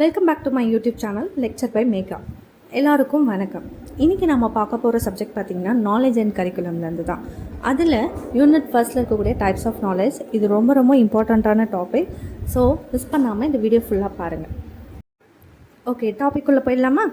Welcome back to my YouTube channel lecture by Megha. எல்லாருக்கும் வணக்கம். இன்றைக்கி நம்ம பார்க்க போகிற சப்ஜெக்ட் பார்த்திங்கன்னா நாலேஜ் அண்ட் கரிக்குலம்லேருந்து தான். அதில் யூனிட் ஃபர்ஸ்ட்டில் இருக்கக்கூடிய டைப்ஸ் ஆஃப் நாலேஜ். இது ரொம்ப ரொம்ப இம்பார்ட்டண்ட்டான டாபிக். ஸோ மிஸ் பண்ணாமல் இந்த வீடியோ ஃபுல்லாக பாருங்கள். ஓகே, டாபிக்குள்ளே போயிடலாமா?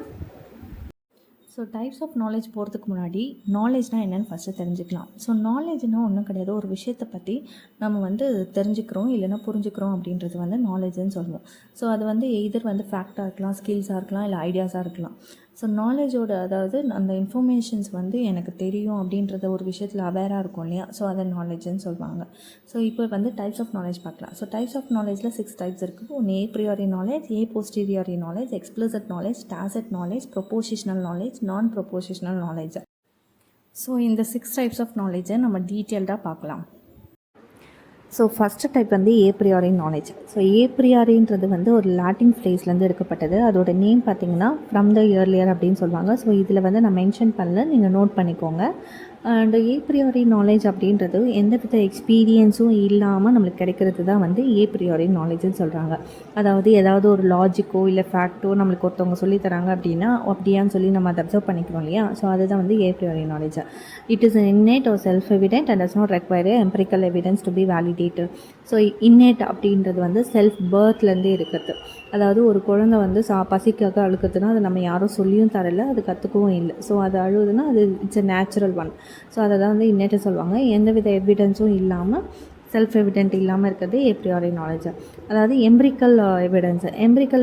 ஸோ டைப்ஸ் ஆஃப் நாலேஜ் போகிறதுக்கு முன்னாடி நாலேஜ்னால் என்னென்னு ஃபஸ்ட்டு தெரிஞ்சுக்கலாம். ஸோ நாலேஜ்னால் ஒன்றும் கிடையாது, ஒரு விஷயத்தை பற்றி நம்ம தெரிஞ்சுக்கிறோம் இல்லைன்னா புரிஞ்சுக்கிறோம் அப்படின்றது நாலேஜ்னு சொல்லுவோம். ஸோ அது எய்தர் ஃபேக்டாக இருக்கலாம், ஸ்கில்ஸாக இருக்கலாம், இல்லை ஐடியாஸாக இருக்கலாம். ஸோ நாலேஜோட அதாவது அந்த இன்ஃபர்மேஷன்ஸ் எனக்கு தெரியும் அப்படின்றத ஒரு விஷயத்தில் அவேராக இருக்கும் இல்லையா, ஸோ அதை நாலேஜ்னு சொல்லுவாங்க. ஸோ இப்போ டைப்ஸ் ஆஃப் நாலேஜ் பார்க்கலாம். ஸோ டைப்ஸ் ஆஃப் நாலேஜில் 6 டைப்ஸ் இருக்குது. ஒன்று a priori knowledge, a posteriori knowledge, explicit knowledge, tacit knowledge, propositional knowledge, non propositional knowledge. So இந்த 6 டைப்ஸ் ஆஃப் நாலேஜை நம்ம டீட்டெயில்டாக பார்க்கலாம். So first type a priori knowledge. So a ப்ரியாரின்றது ஒரு லாட்டின் ஃப்ரேஸ்லேருந்து எடுக்கப்பட்டது. அதோட நேம் பார்த்திங்கன்னா ஃப்ரம் த இயர்லியர் அப்படின்னு சொல்லுவாங்க. ஸோ இதில் நான் மென்ஷன் பண்ணல, நீங்கள் நோட் பண்ணிக்கோங்க. அண்ட் ஏ ப்ரியாரி நாலேஜ் அப்படின்றது எந்தவித எக்ஸ்பீரியன்ஸும் இல்லாமல் நம்மளுக்கு கிடைக்கிறது தான் ஏ ப்ரியாரி நாலேஜ்னு சொல்கிறாங்க. அதாவது ஏதாவது ஒரு லாஜிக்கோ இல்லை ஃபேக்டோ நம்மளுக்கு ஒருத்தவங்க சொல்லித்தராங்க அப்படின்னா அப்படியான்னு சொல்லி நம்ம அதை அப்சர்வ் பண்ணிக்கிறோம் இல்லையா. ஸோ அதுதான் a priori knowledge. It is innate or self-evident and does not require empirical evidence to be validated. So innate அப்படின்றது செல்ஃப் பர்த்லேருந்தே இருக்கிறது. அதாவது ஒரு குழந்தை பசிக்காக அழுக்குதுன்னா அது நம்ம யாரும் சொல்லியும் தரல, அது கற்றுக்கவும் இல்லை. ஸோ அது அழுகுதுன்னா அது it's a natural one. So அதை தான் இன்னேட்டு சொல்லுவாங்க. எந்தவித எவிடன்ஸும் இல்லாமல், செல்ஃப் எவிடென்ட் இல்லாமல் இருக்கிறது ஏ ப்ரியாரி நாலேஜ். அதாவது எம்பிரிக்கல்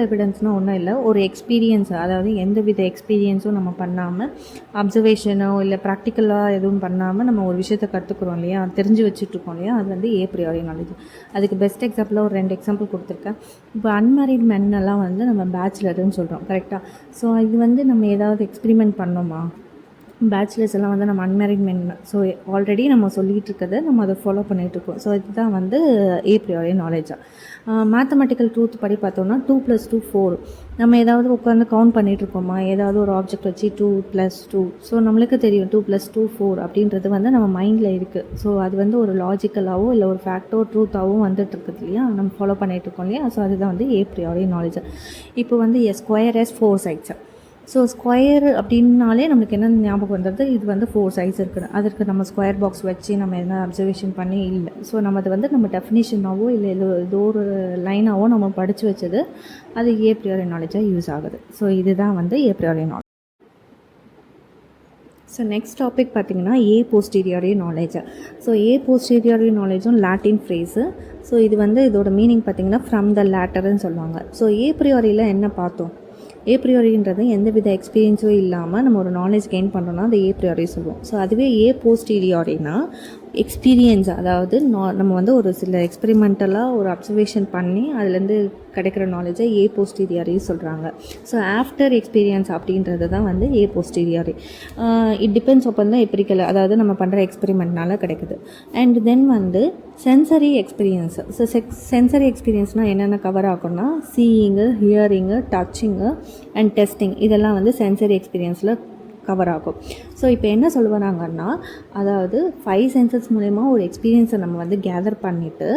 எவிடன்ஸ்னால் ஒன்றும் இல்லை, ஒரு எக்ஸ்பீரியன்ஸ், அதாவது எந்தவித எக்ஸ்பீரியன்ஸும் நம்ம பண்ணாமல், அப்சர்வேஷனோ இல்லை ப்ராக்டிக்கலாக எதுவும் பண்ணாமல் நம்ம ஒரு விஷயத்தை கற்றுக்குறோம் இல்லையா, தெரிஞ்சு வச்சுட்ருக்கோம் இல்லையா, அது ஏ ப்ரியாரி நாலேஜ். அதுக்கு பெஸ்ட் எக்ஸாம்பிளாக ஒரு 2 எக்ஸாம்பிள் கொடுத்துருக்கேன். இப்போ அன்மேரிட் மென்னெல்லாம் நம்ம பேச்சுலர்னு சொல்கிறோம், கரெக்டாக. ஸோ இது நம்ம ஏதாவது எக்ஸ்பிரிமெண்ட் பண்ணோமா? பேச்சுலர்ஸ் எல்லாம் நம்ம அன்மேரிட் மென். ஸோ ஆல்ரெடி நம்ம சொல்லிகிட்டு இருக்கிறத நம்ம அதை ஃபாலோ பண்ணிகிட்ருக்கோம். ஸோ இதுதான் ஏ ப்ரியாரி நாலேஜாக. மேத்தமெட்டிக்கல் ட்ரூத் படி பார்த்தோம்னா 2 + 2 4. நம்ம ஏதாவது உட்காந்து கவுண்ட் பண்ணிகிட்ருக்கோமா, ஏதாவது ஒரு ஆப்ஜெக்ட் வச்சு 2 + 2. ஸோ நம்மளுக்கு தெரியும் 2 + 2 4 அப்படின்றது நம்ம மைண்டில் இருக்குது. ஸோ அது ஒரு லாஜிக்கலாகவோ இல்லை ஒரு ஃபேக்டோ ட்ரூத்தாகவும் வந்துட்டுருக்குது இல்லையா, நம்ம ஃபாலோ பண்ணிகிட்ருக்கோம் இல்லையா. ஸோ அதுதான் ஏ ப்ரியாரி நாலேஜ். இப்போ a square has 4 sides. So square அப்படின்னாலே நம்மளுக்கு என்ன ஞாபகம் வந்தது, இது 4 சைஸ் இருக்குது. அதற்கு நம்ம ஸ்கொயர் பாக்ஸ் வச்சு நம்ம என்ன அப்சர்வேஷன் பண்ணி இல்லை. ஸோ நம்ம அது நம்ம டெஃபினிஷனாவோ இல்லை ஏதோ ஒரு லைனாவோ நம்ம படித்து வச்சது, அது ஏ ப்ரியாரி நாலேஜாக யூஸ் ஆகுது. ஸோ இதுதான் ஏ priori knowledge. So next topic பார்த்திங்கன்னா ஏ போஸ்டீரியாரி நாலேஜ். ஸோ ஏ போஸ்டீரியாரி நாலேஜும் லாட்டின் ஃப்ரேஸு. ஸோ இது இதோட மீனிங் பார்த்திங்கன்னா ஃப்ரம் த லேட்டர்னு சொல்லுவாங்க. ஸோ ஏ ப்ரியாரியில் என்ன பார்த்தோம், ஏ ப்ரியாரின்றது எந்தவித எக்ஸ்பீரியன்ஸும் இல்லாமல் நம்ம ஒரு நாலேஜ் கெயின் பண்ணுறோன்னா அது ஏ ப்ரியாரி சொல்லுவோம். ஸோ அதுவே ஏ போஸ்டீரியாரினா எக்ஸ்பீரியன்ஸ், அதாவது நம்ம ஒரு சில எக்ஸ்பெரிமெண்டலாக ஒரு அப்சர்வேஷன் பண்ணி அதுலேருந்து கிடைக்கிற நாலேஜை ஏ போஸ்டீரியாரி சொல்கிறாங்க. ஸோ ஆஃப்டர் எக்ஸ்பீரியன்ஸ் அப்படின்றது தான் ஏ போஸ்டீரியாரி. இட் டிபெண்ட்ஸ் அப்போ தான் எம்பிரிக்கல், அதாவது நம்ம பண்ணுற எக்ஸ்பெரிமெண்ட்னால கிடைக்குது. And then sensory experience. So sensory எக்ஸ்பீரியன்ஸ்னால் என்னென்ன கவர் ஆகும்னா seeing, hearing, touching and testing, இதெல்லாம் சென்சரி எக்ஸ்பீரியன்ஸில் கவர் ஆகும். ஸோ இப்போ என்ன சொல்லுவாங்கன்னா, அதாவது 5 சென்சஸ் மூலயமா ஒரு எக்ஸ்பீரியன்ஸை நம்ம கேதர் பண்ணிவிட்டு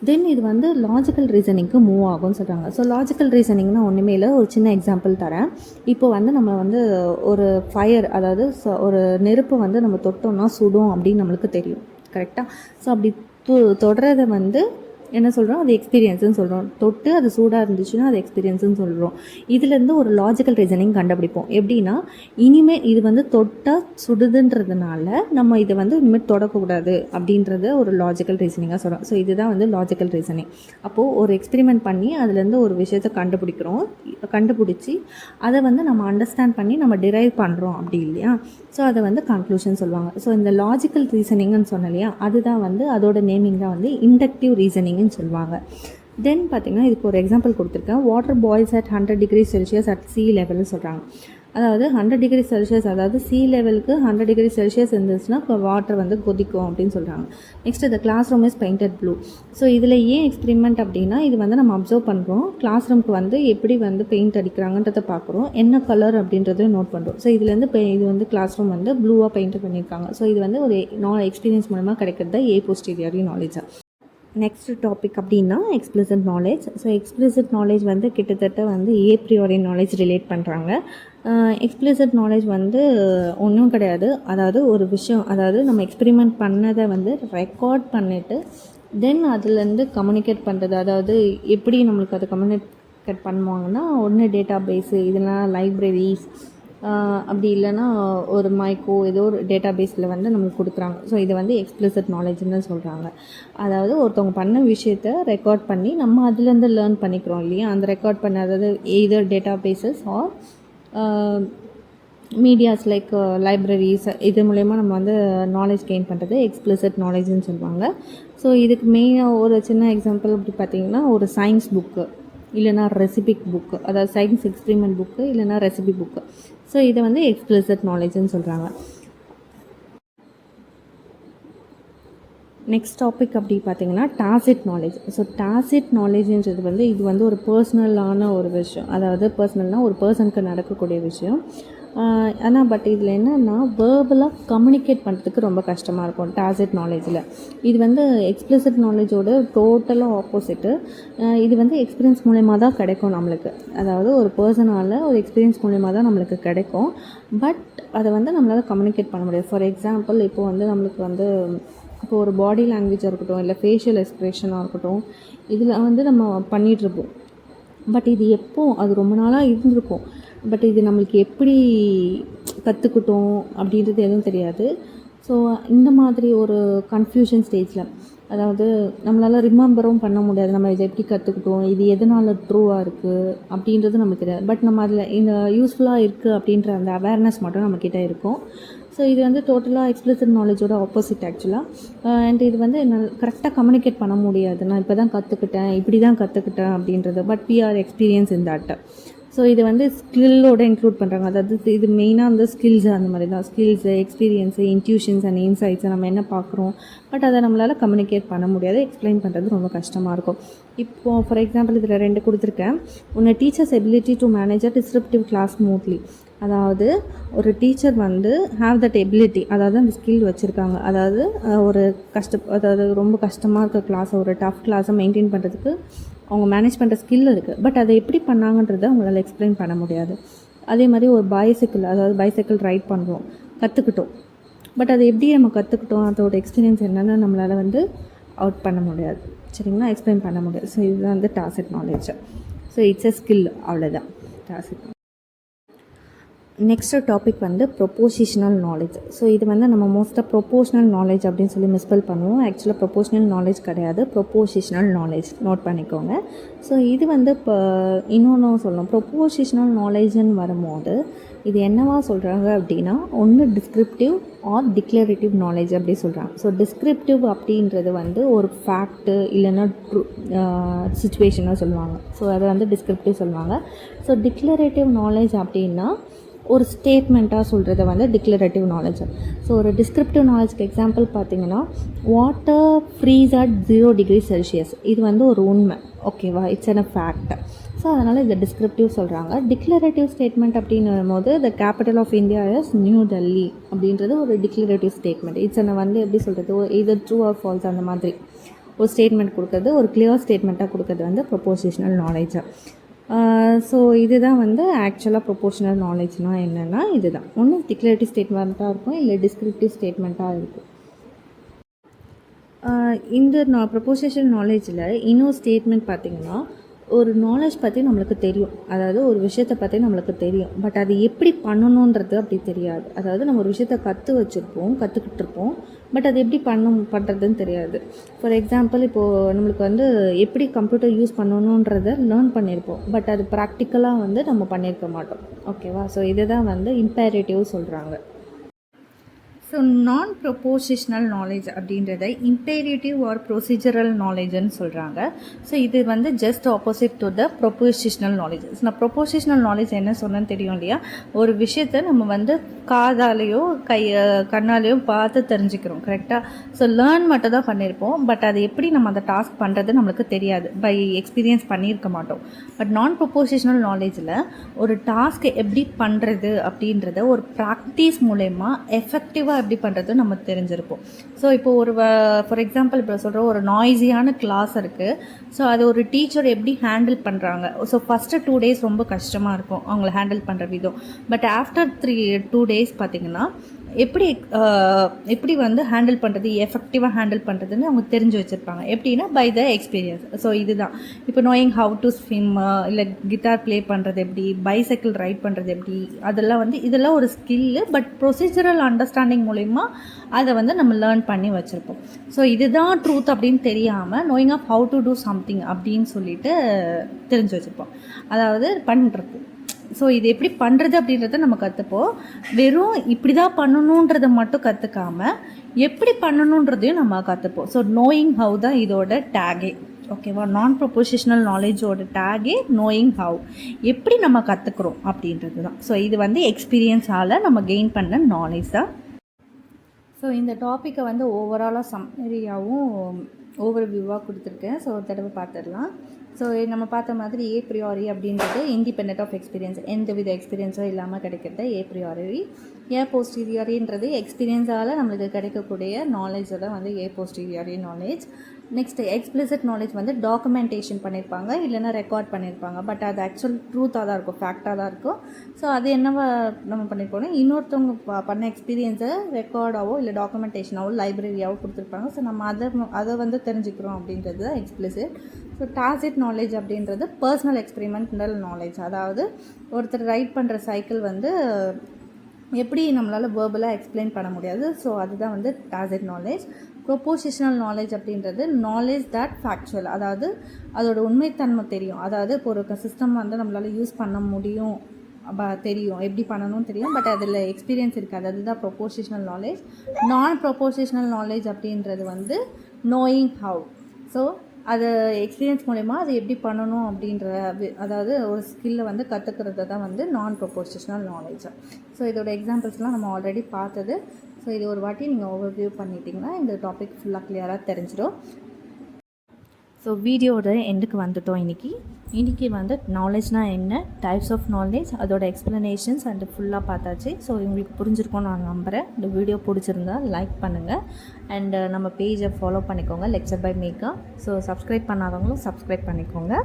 தென் இது லாஜிக்கல் ரீசனிங்க்கு மூவ் ஆகும்னு சொல்கிறாங்க. ஸோ லாஜிக்கல் ரீசனிங்னா ஒன்றுமே இல்லை, ஒரு சின்ன எக்ஸாம்பிள் தரேன். இப்போ நம்ம ஒரு ஃபயர், அதாவது ஒரு நெருப்பு நம்ம தொட்டோம்னா சுடும் அப்படின்னு நம்மளுக்கு தெரியும், கரெக்டாக. ஸோ அப்படி தொடுறதை என்ன சொல்கிறோம், அது எக்ஸ்பீரியன்ஸுன்னு சொல்கிறோம். தொட்டு அது சூடாக இருந்துச்சுன்னா அது எக்ஸ்பீரியன்ஸுன்னு சொல்கிறோம். இதுலேருந்து ஒரு லாஜிக்கல் ரீசனிங் கண்டுபிடிப்போம். எப்படின்னா, இனிமேல் இது தொட்டால் சுடுதுன்றதுனால நம்ம இதை இனிமேல் தொடக்கூடாது அப்படின்றத ஒரு லாஜிக்கல் ரீசனிங்காக சொல்கிறோம். ஸோ இதுதான் லாஜிக்கல் ரீசனிங். அப்போது ஒரு எக்ஸ்பெரிமெண்ட் பண்ணி அதுலேருந்து ஒரு விஷயத்தை கண்டுபிடிச்சி அதை நம்ம அண்டர்ஸ்டாண்ட் பண்ணி நம்ம டிரைவ் பண்ணுறோம் அப்படி இல்லையா. ஸோ அதை கன்க்ளூஷன் சொல்லுவாங்க. ஸோ இந்த லாஜிக்கல் ரீசனிங்னு சொன்னோம் இல்லையா, அதுதான் அதோட நேமிங் தான் இண்டக்டிவ் ரீசனிங்னு சொல்லுவாங்க. தென் பார்த்திங்கன்னா இதுக்கு ஒரு எக்ஸாம்பிள் கொடுத்துருக்கேன். Water boils at 100 degree Celsius at sea லெவல்னு சொல்கிறாங்க. அதாவது 100 டிகிரி செல்சியஸ், அதாவது சி லெவலுக்கு 100 டிகிரி செல்சியஸ் இருந்துச்சுன்னா இப்போ வாட்டர் கொதிக்கும் அப்படின்னு சொல்கிறாங்க. Next the classroom is painted blue. So இதில் ஏன் எக்ஸ்பெரிமெண்ட் அப்படின்னா, இது நம்ம அப்சர்வ் பண்ணுறோம், கிளாஸ் ரூமுக்கு எப்படி பெயிண்ட் அடிக்கிறாங்கன்றதை பார்க்குறோம், என்ன கலர் அப்படின்றத நோட் பண்ணுறோம். ஸோ இதுலேருந்து இது கிளாஸ் ரூம் ப்ளூவாக பெயிண்ட் பண்ணியிருக்காங்க. ஸோ இது ஒரு எக்ஸ்பீரியன்ஸ் மூலமாக கிடைக்கிறது ஏ போஸ்டீரியாரி நாலேஜாக. நெக்ஸ்ட் டாபிக் அப்படின்னா explicit knowledge. So explicit knowledge வந்து கிட்டத்தட்ட வந்து ஏப்ரியோரி நாலேஜ் ரிலேட் பண்ணுறாங்க. எக்ஸ்பிளிசிட் நாலேஜ் வந்து ஒன்றும் கிடையாது. அதாவது ஒரு விஷயம், அதாவது நம்ம எக்ஸ்பெரிமெண்ட் பண்ணதை வந்து ரெக்கார்ட் பண்ணிவிட்டு தென் அதுலேருந்து கம்யூனிகேட் பண்ணுறது. அதாவது எப்படி நம்மளுக்கு அதை கம்யூனிகேட் பண்ணுவாங்கன்னா, ஒன்று டேட்டா பேஸு, இல்லைனா லைப்ரரிஸ், அப்படி இல்லைன்னா ஒரு மைக்கோ ஏதோ ஒரு டேட்டா பேஸில் வந்து நம்மளுக்கு கொடுக்குறாங்க. ஸோ இதை வந்து எக்ஸ்பிளிசிட் நாலேஜ்னு சொல்கிறாங்க. அதாவது ஒருத்தவங்க பண்ண விஷயத்த ரெக்கார்ட் பண்ணி நம்ம அதுலேருந்து லேர்ன் பண்ணிக்கிறோம் இல்லையா, அந்த ரெக்கார்ட் பண்ண, அதாவது either databases or medias like libraries, இது மூலயமா நம்ம வந்து நாலேஜ் கெயின் பண்ணுறது எக்ஸ்பிளிசிட் நாலேஜ்னு சொல்லுவாங்க. ஸோ இதுக்கு மெயினாக ஒரு சின்ன எக்ஸாம்பிள் அப்படி பார்த்திங்கன்னா, ஒரு சயின்ஸ் புக்கு இல்லைனா ரெசிபி புக்கு, அதாவது சயின்ஸ் எக்ஸ்பெரிமெண்ட் புக்கு இல்லைனா ரெசிபி புக்கு. ஸோ இதை வந்து எக்ஸ்பிளிசிட் நாலேஜ்னு சொல்கிறாங்க. நெக்ஸ்ட் டாபிக் அப்படி பார்த்திங்கன்னா டாசிட் நாலேஜ். ஸோ டாசிட் நாலேஜ்ன்றது வந்து இது வந்து ஒரு பர்சனலான ஒரு விஷயம். அதாவது பர்சனல்னால் ஒரு பர்சனுக்கு நடக்கக்கூடிய விஷயம். ஆனால் பட் இதில் என்னென்னா வேர்பலாக கம்யூனிகேட் பண்ணுறதுக்கு ரொம்ப கஷ்டமாக இருக்கும் டாசிட் நாலேஜில். இது வந்து எக்ஸ்பிளிசிட் நாலேஜோட டோட்டலாக ஆப்போசிட்டு. இது வந்து எக்ஸ்பீரியன்ஸ் மூலயமா தான் கிடைக்கும் நம்மளுக்கு. அதாவது ஒரு பர்சனால் ஒரு எக்ஸ்பீரியன்ஸ் மூலயமா தான் நம்மளுக்கு கிடைக்கும். பட் அதை வந்து நம்மளால் கம்யூனிகேட் பண்ண முடியாது. ஃபார் எக்ஸாம்பிள் இப்போது வந்து நம்மளுக்கு வந்து இப்போ ஒரு பாடி லாங்குவேஜாக இருக்கட்டும், இல்லை ஃபேஷியல் எக்ஸ்ப்ரெஷனாக இருக்கட்டும், இதில் வந்து நம்ம பண்ணிகிட்ருப்போம். பட் இது அது ரொம்ப நாளாக இருந்திருக்கும். பட் இது நம்மளுக்கு எப்படி கற்றுக்கிட்டோம் அப்படின்றது எதுவும் தெரியாது. ஸோ இந்த மாதிரி ஒரு கன்ஃபியூஷன் ஸ்டேஜில், அதாவது நம்மளால் ரிமெம்பரும் பண்ண முடியாது. நம்ம இதை எப்படி கற்றுக்கிட்டோம், இது எதனால் ட்ரூவாக இருக்குது அப்படின்றது நமக்கு தெரியாது. பட் நம்ம அதில் இந்த யூஸ்ஃபுல்லாக இருக்குது அப்படின்ற அந்த அவேர்னஸ் மட்டும் நம்மக்கிட்ட இருக்கும். ஸோ இது வந்து டோட்டலாக எக்ஸ்பிளிசிட் நாலேஜோட ஆப்போசிட் ஆக்சுவலாக. அண்ட் இது வந்து கரெக்டாக கம்யூனிகேட் பண்ண முடியாது. நான் இப்போ தான் கற்றுக்கிட்டேன், இப்படி தான் கற்றுக்கிட்டேன் அப்படின்றது. But we are experience in that. So இது வந்து ஸ்கில்லோடு இன்க்ளூட் பண்ணுறாங்க. அதாவது இது மெயினாக வந்து ஸ்கில்ஸு, அந்த மாதிரி தான் ஸ்கில்ஸு, எக்ஸ்பீரியன்ஸு, இன்ட்யூஷன்ஸ் அண்ட் இன்சைட்ஸை நம்ம என்ன பார்க்குறோம். பட் அதை நம்மளால் கம்யூனிகேட் பண்ண முடியாது, எக்ஸ்பிளைன் பண்ணுறது ரொம்ப கஷ்டமாக இருக்கும். இப்போது ஃபார் எக்ஸாம்பிள் இதில் 2 கொடுத்துருக்கேன். ஒன்று teachers ability to manage a disruptive class smoothly. அதாவது ஒரு டீச்சர் வந்து ஹேவ் தட் எபிலிட்டி, அதாவது அந்த ஸ்கில் வச்சுருக்காங்க. அதாவது ஒரு அதாவது ரொம்ப கஷ்டமாக இருக்க கிளாஸை, ஒரு டஃப் கிளாஸை மெயின்டைன் பண்ணுறதுக்கு அவங்க மேனேஜ் பண்ணுற ஸ்கில் இருக்குது. பட் அதை எப்படி பண்ணாங்கன்றதை அவங்களால எக்ஸ்பிளைன் பண்ண முடியாது. அதே மாதிரி ஒரு பைசைக்கிள் ரைட் பண்ணுறோம், கற்றுக்கிட்டோம். பட் அதை எப்படி நம்ம கற்றுக்கிட்டோம், அதோட எக்ஸ்பீரியன்ஸ் என்னென்னு நம்மளால் வந்து அவுட் பண்ண முடியாது. சரிங்களா, எக்ஸ்பிளைன் பண்ண முடியாது. ஸோ இதுதான் வந்து tacit knowledge. So it's a skill, அவ்வளோதான் டாசிட். நெக்ஸ்ட்டு டாபிக் வந்து ப்ரொப்போசிஷனல் நாலேஜ். ஸோ இது வந்து நம்ம மோஸ்ட்டாக ப்ரொப்போஷனல் நாலேஜ் அப்படின்னு சொல்லி மிஸ்பெல் பண்ணுவோம். ஆக்சுவலாக ப்ரொப்போஷனல் நாலேஜ் கிடையாது, ப்ரொப்போசிஷனல் நாலேஜ். நோட் பண்ணிக்கோங்க. ஸோ இது வந்து இப்போ இன்னொன்று சொல்லணும். ப்ரொப்போசிஷனல் நாலேஜ்னு வரும்போது இது என்னவா சொல்கிறாங்க அப்படின்னா, ஒன்று டிஸ்கிரிப்டிவ் ஆர் டிக்ளரேட்டிவ் நாலேஜ் அப்படி சொல்கிறாங்க. ஸோ டிஸ்கிரிப்டிவ் அப்படின்றது வந்து ஒரு ஃபேக்ட்டு இல்லைன்னா சிச்சுவேஷனாக சொல்லுவாங்க. ஸோ அதை வந்து டிஸ்கிரிப்டிவ் சொல்லுவாங்க. ஸோ டிக்ளரேட்டிவ் நாலேஜ் அப்படின்னா ஒரு ஸ்டேட்மெண்ட்டாக சொல்கிறத வந்து டிக்ளரேட்டிவ் நாலேஜ். ஸோ ஒரு டிஸ்கிரிப்டிவ் நாலேஜ்க்கு எக்ஸாம்பிள் பார்த்திங்கன்னா, water freeze at 0 degree Celsius. இது வந்து ஒரு உண்மை, ஓகேவா, இட்ஸ் அ ஃபேக்ட். ஸோ அதனால் இதை டிஸ்கிரிப்டிவ் சொல்கிறாங்க. டிக்ளரேட்டிவ் ஸ்டேட்மெண்ட் அப்படின்னு வரும்போது the capital of India is New Delhi அப்படின்றது ஒரு டிக்ளரேட்டிவ் ஸ்டேட்மெண்ட். இட்ஸ் வந்து எப்படி சொல்கிறது, இதர் ட்ரூ ஆர் ஃபால்ஸ் அந்த மாதிரி ஒரு ஸ்டேட்மெண்ட் கொடுக்குறது, ஒரு கிளியர் ஸ்டேட்மெண்ட்டாக கொடுக்குறது வந்து ப்ரொப்போசிஷனல் நாலேஜ். ஸோ இதுதான் வந்து ஆக்சுவலாக ப்ரொப்போஷனல் நாலேஜ்னால் என்னென்னா இதுதான். ஒன்று டிக்ளரேட்டிவ் ஸ்டேட்மெண்ட்டாக இருக்கும், இல்லை டிஸ்கிரிப்டிவ் ஸ்டேட்மெண்ட்டாக இருக்கும். இந்த ப்ரொப்போசிஷனல் நாலேஜில் இன்னொரு ஸ்டேட்மெண்ட் பார்த்திங்கன்னா, ஒரு நாலேஜ் பற்றி நம்மளுக்கு தெரியும், அதாவது ஒரு விஷயத்தை பற்றி நம்மளுக்கு தெரியும். பட் அது எப்படி பண்ணணுன்றது அப்படி தெரியாது. அதாவது நம்ம ஒரு விஷயத்தை கற்றுக்கிட்டு இருப்போம். பட் அது எப்படி பண்ணுறதுன்னு தெரியாது. ஃபார் எக்ஸாம்பிள் இப்போது நம்மளுக்கு வந்து எப்படி கம்ப்யூட்டர் யூஸ் பண்ணணுன்றதை லேர்ன் பண்ணியிருப்போம். பட் அது ப்ராக்டிக்கலாக வந்து நம்ம பண்ணியிருக்க மாட்டோம், ஓகேவா. ஸோ இதை தான் வந்து இம்பேரேட்டிவ் சொல்கிறாங்க. ஸோ நான் ப்ரொப்போசிஷனல் நாலேஜ் அப்படின்றத இம்பேரேட்டிவ் ஆர் ப்ரொசீஜரல் நாலேஜ்னு சொல்கிறாங்க. ஸோ இது வந்து just opposite to the propositional knowledge. Non propositional knowledge என்ன சொன்னேன்னு தெரியும் இல்லையா, ஒரு விஷயத்தை நம்ம வந்து காதாலேயோ கண்ணாலேயோ பார்த்து தெரிஞ்சுக்கிறோம், கரெக்டாக. ஸோ லேர்ன் மட்டும் தான் பண்ணியிருப்போம். பட் அது எப்படி நம்ம அந்த டாஸ்க் பண்ணுறது நம்மளுக்கு தெரியாது, பை எக்ஸ்பீரியன்ஸ் பண்ணியிருக்க மாட்டோம். பட் நான் ப்ரொப்போசிஷனல் நாலேஜில் ஒரு டாஸ்க்கை எப்படி பண்ணுறது அப்படின்றத ஒரு ப்ராக்டிஸ் மூலயமா எஃபெக்டிவாக எஃபெக்டிவாக எப்படி பண்ணுறது நம்ம தெரிஞ்சிருப்போம். ஸோ இப்போ ஒரு ஃபார் எக்ஸாம்பிள் இப்போ சொல்கிறோம், ஒரு நாய்ஸியான கிளாஸ் இருக்குது. ஸோ அது ஒரு டீச்சர் எப்படி ஹேண்டில் பண்ணுறாங்க. ஸோ ஃபஸ்ட்டு 2 days ரொம்ப கஷ்டமாக இருக்கும் அவங்கள ஹேண்டில் பண்ணுற விதம். பட் ஆஃப்டர் 2 days பார்த்திங்கன்னா எப்படி வந்து ஹேண்டில் பண்ணுறது, எஃபெக்டிவாக ஹேண்டில் பண்ணுறதுன்னு அவங்க தெரிஞ்சு வச்சுருப்பாங்க. எப்படின்னா பை த எக்ஸ்பீரியன்ஸ். ஸோ இதுதான் இப்போ நோயிங் ஹவு டு ஸ்விம், இல்லை கிட்டார் ப்ளே பண்ணுறது எப்படி, பைசைக்கிள் ரைட் பண்ணுறது எப்படி, அதெல்லாம் வந்து இதெல்லாம் ஒரு ஸ்கில்லு. பட் ப்ரொசீஜரல் அண்டர்ஸ்டாண்டிங் மூலிமா அதை வந்து நம்ம லேர்ன் பண்ணி வச்சுருப்போம். ஸோ இதுதான் ட்ரூத் அப்படின்னு தெரியாமல் knowing of how to do something அப்படின்னு சொல்லிட்டு தெரிஞ்சு வச்சுருப்போம், அதாவது பண்ணுறது. ஸோ இது எப்படி பண்ணுறது அப்படின்றத நம்ம கற்றுப்போம். வெறும் இப்படி தான் பண்ணணுன்றதை மட்டும் கற்றுக்காமல் எப்படி பண்ணணுன்றதையும் நம்ம கற்றுப்போம். ஸோ நோயிங் ஹவு தான் இதோட டேகே. ஓகேவா? நான் ப்ரொபோசிஷனல் நாலேஜோட டேகே நோயிங் ஹவு, எப்படி நம்ம கற்றுக்குறோம் அப்படின்றது தான். ஸோ இது வந்து எக்ஸ்பீரியன்ஸால் நம்ம கெயின் பண்ண நாலேஜ் தான். ஸோ இந்த டாப்பிக்கை வந்து ஓவராலாக சம்மரியாகவும் ஓவர்வியூவாக கொடுத்துருக்கேன். ஸோ ஒரு தடவை பார்த்துடலாம். ஸோ நம்ம பார்த்த மாதிரி ஏ ப்ரியாரி அப்படின்றது இண்டிபெண்ட் ஆஃப் எக்ஸ்பீரியன்ஸ், எந்த வித எக்ஸ்பீரியன்ஸும் இல்லாமல் கிடைக்கிறது ஏ ப்ரியாரி. ஏ போஸ்டீரியாரின்றது எக்ஸ்பீரியன்ஸால் நம்மளுக்கு கிடைக்கக்கூடிய நாலேஜை தான் வந்து ஏ posteriori knowledge. Next explicit knowledge வந்து டாக்குமெண்டேஷன் பண்ணியிருப்பாங்க, இல்லைன்னா ரெக்கார்ட் பண்ணியிருப்பாங்க. பட் அது ஆக்சுவல் ட்ரூத்தாக தான் இருக்கும், ஃபேக்டாக தான் இருக்கும். ஸோ அது என்னவா நம்ம பண்ணியிருப்போம்னா, இன்னொருத்தவங்க பண்ண எக்ஸ்பீரியன்ஸை ரெக்கார்டாவோ இல்லை டாக்குமெண்டேஷனாவோ லைப்ரரியாவோ கொடுத்துருப்பாங்க. ஸோ நம்ம அதை வந்து தெரிஞ்சுக்கிறோம் அப்படின்றது தான் எக்ஸ்பிளிசிட். ஸோ டாசிட் நாலேஜ் அப்படின்றது பர்சனல் எக்ஸ்பெரிமெண்டல் நாலேஜ். அதாவது ஒருத்தர் ரைட் பண்ணுற சைக்கிள் வந்து எப்படி நம்மளால் வேர்பலாக எக்ஸ்பிளைன் பண்ண முடியாது. ஸோ அதுதான் வந்து டாசிட் நாலேஜ். ப்ரொபோசிஷனல் நாலேஜ் அப்படின்றது நாலேஜ் தட் ஃபேக்சுவல், அதாவது அதோட உண்மைத்தன்மை தெரியும். அதாவது இப்போ ஒரு சிஸ்டம் வந்து நம்மளால் யூஸ் பண்ண முடியும், தெரியும் எப்படி பண்ணணும்னு தெரியும், பட் அதில் எக்ஸ்பீரியன்ஸ் இருக்காது. அதுதான் ப்ரொபோசிஷனல் நாலேஜ். நான் ப்ரொபோசிஷனல் நாலேஜ் அப்படின்றது வந்து நோயிங் ஹவு. ஸோ அது எக்ஸ்பீரியன்ஸ் மூலமா அது எப்படி பண்ணணும் அப்படின்ற அதாவது ஒரு ஸ்கில்லை வந்து கற்றுக்கிறது தான் வந்து நான் ப்ரொபோசிஷனல் நாலேஜ். ஸோ இதோட எக்ஸாம்பிள்ஸ்லாம் நம்ம ஆல்ரெடி பார்த்தது. ஸோ இது ஒரு வாட்டி நீங்கள் ஓவர்வியூ பண்ணிட்டீங்கன்னா இந்த டாபிக் ஃபுல்லாக கிளியராக தெரிஞ்சிடும். ஸோ வீடியோட எண்டுக்கு வந்துட்டோம். இன்றைக்கி வந்து நாலேஜ்னால் என்ன, டைப்ஸ் ஆஃப் நாலேஜ், அதோட எக்ஸ்ப்ளனேஷன்ஸ் அண்டு ஃபுல்லாக பார்த்தாச்சு. ஸோ உங்களுக்கு புரிஞ்சிருக்கோன்னு நான் நம்புகிறேன். இந்த வீடியோ பிடிச்சிருந்தா லைக் பண்ணுங்கள் அண்டு நம்ம பேஜை ஃபாலோ பண்ணிக்கோங்க, lecture by Mekka. So subscribe பண்ணாதவங்களும் சப்ஸ்கிரைப் பண்ணிக்கோங்க.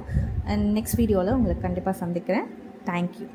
அண்ட் நெக்ஸ்ட் வீடியோவில் உங்களுக்கு கண்டிப்பாக சந்திக்கிறேன். தேங்க்யூ.